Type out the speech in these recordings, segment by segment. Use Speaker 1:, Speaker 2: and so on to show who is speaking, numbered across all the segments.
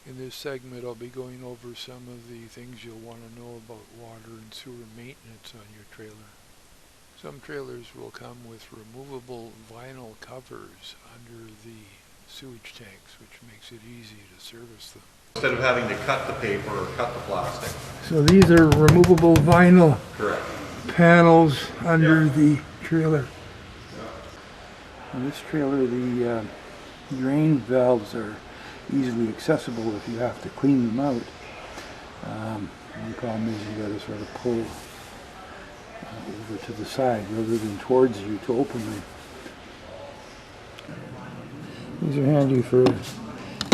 Speaker 1: In this segment, I'll be going over some of the things you'll want to know about water and sewer maintenance on your trailer. Some trailers will come with removable vinyl covers under the sewage tanks, which makes it easy to service them.
Speaker 2: Instead of having to cut the paper or cut the plastic.
Speaker 3: So these are removable vinyl
Speaker 2: Correct.
Speaker 3: panels under the trailer. In this trailer, the drain valves are easily accessible if you have to clean them out. The problem is you got to sort of pull over to the side rather than towards you to open them. These are handy for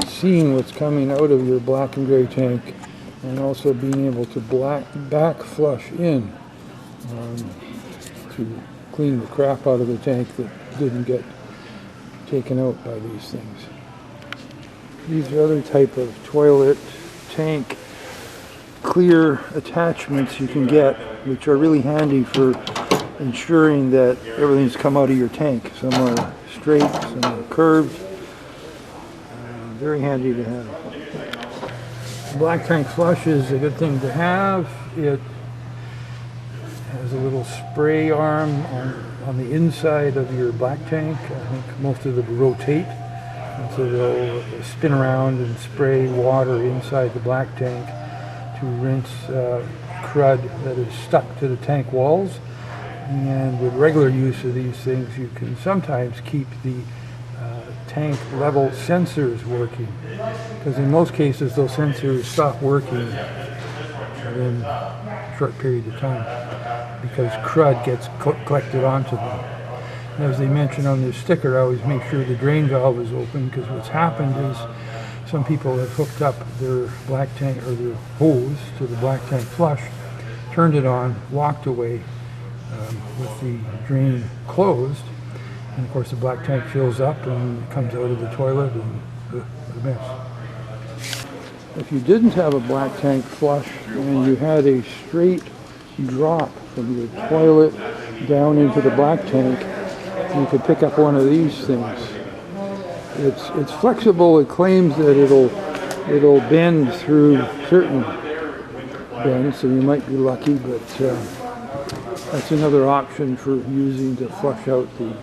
Speaker 3: seeing what's coming out of your black and gray tank, and also being able to back flush in to clean the crap out of the tank that didn't get taken out by these things. These are other type of toilet tank clear attachments you can get, which are really handy for ensuring that everything's come out of your tank. Some are straight, some are curved. Very handy to have. Black tank flush is a good thing to have. It has a little spray arm on the inside of your black tank. I think most of them rotate, and so they'll spin around and spray water inside the black tank to rinse crud that is stuck to the tank walls. And with regular use of these things, you can sometimes keep the tank level sensors working, because in most cases those sensors stop working within a short period of time because crud gets collected onto them. And as they mention on this sticker, I always make sure the drain valve is open, because what's happened is some people have hooked up their black tank or their hose to the black tank flush, turned it on, walked away with the drain closed, and of course the black tank fills up and comes out of the toilet, and a mess. If you didn't have a black tank flush and you had a straight drop from your toilet down into the black tank, you could pick up one of these things. It's flexible. It claims that it'll bend through certain bends, so you might be lucky, but that's another option for using to flush out the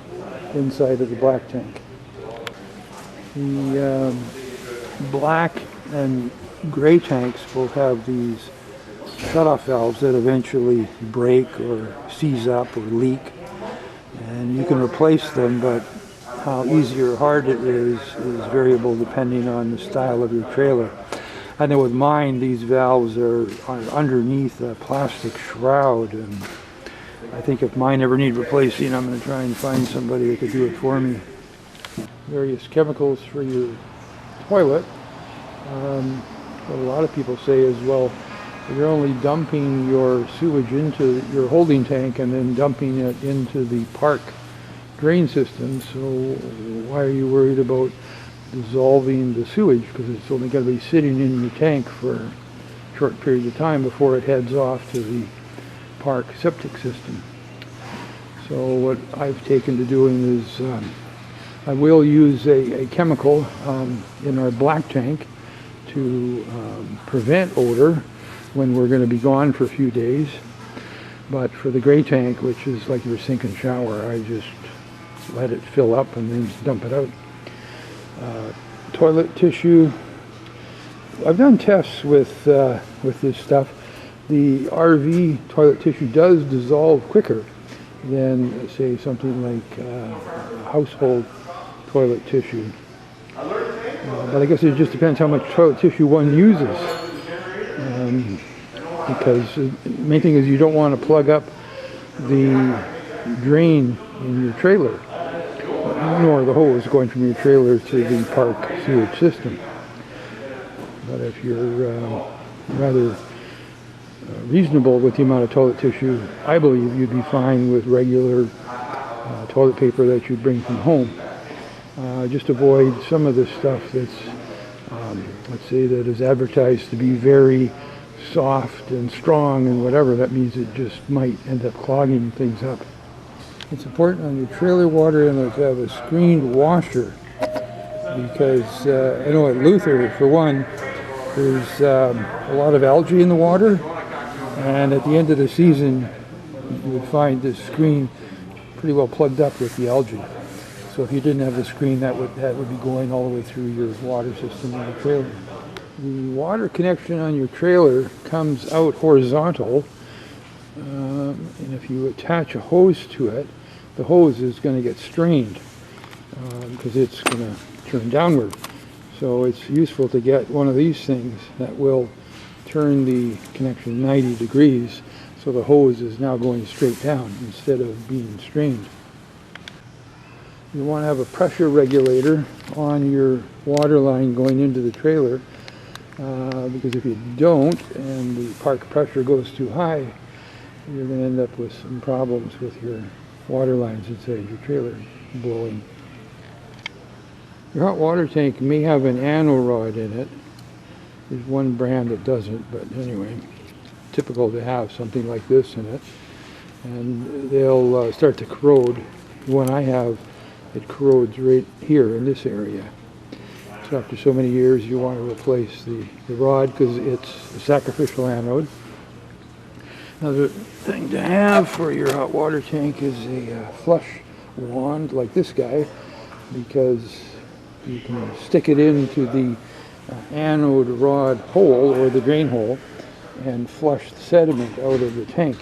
Speaker 3: inside of the black tank. The black and gray tanks both have these shutoff valves that eventually break or seize up or leak, and you can replace them, but how easy or hard it is variable depending on the style of your trailer. I know with mine, these valves are underneath a plastic shroud, and I think if mine ever need replacing, I'm going to try and find somebody that could do it for me. Various chemicals for your toilet. What a lot of people say is, well, you're only dumping your sewage into your holding tank and then dumping it into the park drain system, so why are you worried about dissolving the sewage? Because it's only going to be sitting in your tank for a short period of time before it heads off to the park septic system. So what I've taken to doing is I will use a chemical in our black tank to prevent odor when we're going to be gone for a few days. But for the gray tank, which is like your sink and shower, I just let it fill up and then dump it out. Toilet tissue. I've done tests with this stuff. The RV toilet tissue does dissolve quicker than, say, something like household toilet tissue. But I guess it just depends how much toilet tissue one uses. Because the main thing is you don't want to plug up the drain in your trailer, nor the hose going from your trailer to the park sewage system. But if you're rather reasonable with the amount of toilet tissue, I believe you'd be fine with regular toilet paper that you'd bring from home. Just avoid some of the stuff that's, let's say, that is advertised to be very soft and strong and whatever. That means it just might end up clogging things up. It's important on your trailer water inlet to have a screened washer, because I know at Luther, for one, there's a lot of algae in the water, and at the end of the season you would find this screen pretty well plugged up with the algae. So if you didn't have the screen, that would be going all the way through your water system in the trailer. The water connection on your trailer comes out horizontal, and if you attach a hose to it, the hose is going to get strained because it's going to turn downward. So it's useful to get one of these things that will turn the connection 90 degrees, so the hose is now going straight down instead of being strained. You want to have a pressure regulator on your water line going into the trailer, because if you don't and the park pressure goes too high, you're going to end up with some problems with your water lines inside your trailer blowing. Your hot water tank may have an anode rod in it. There's one brand that doesn't, but anyway, typical to have something like this in it. And they'll start to corrode. The one I have, it corrodes right here in this area. So after so many years, you want to replace the rod because it's a sacrificial anode. Another thing to have for your hot water tank is a flush wand like this guy, because you can stick it into the anode rod hole or the drain hole and flush the sediment out of the tank.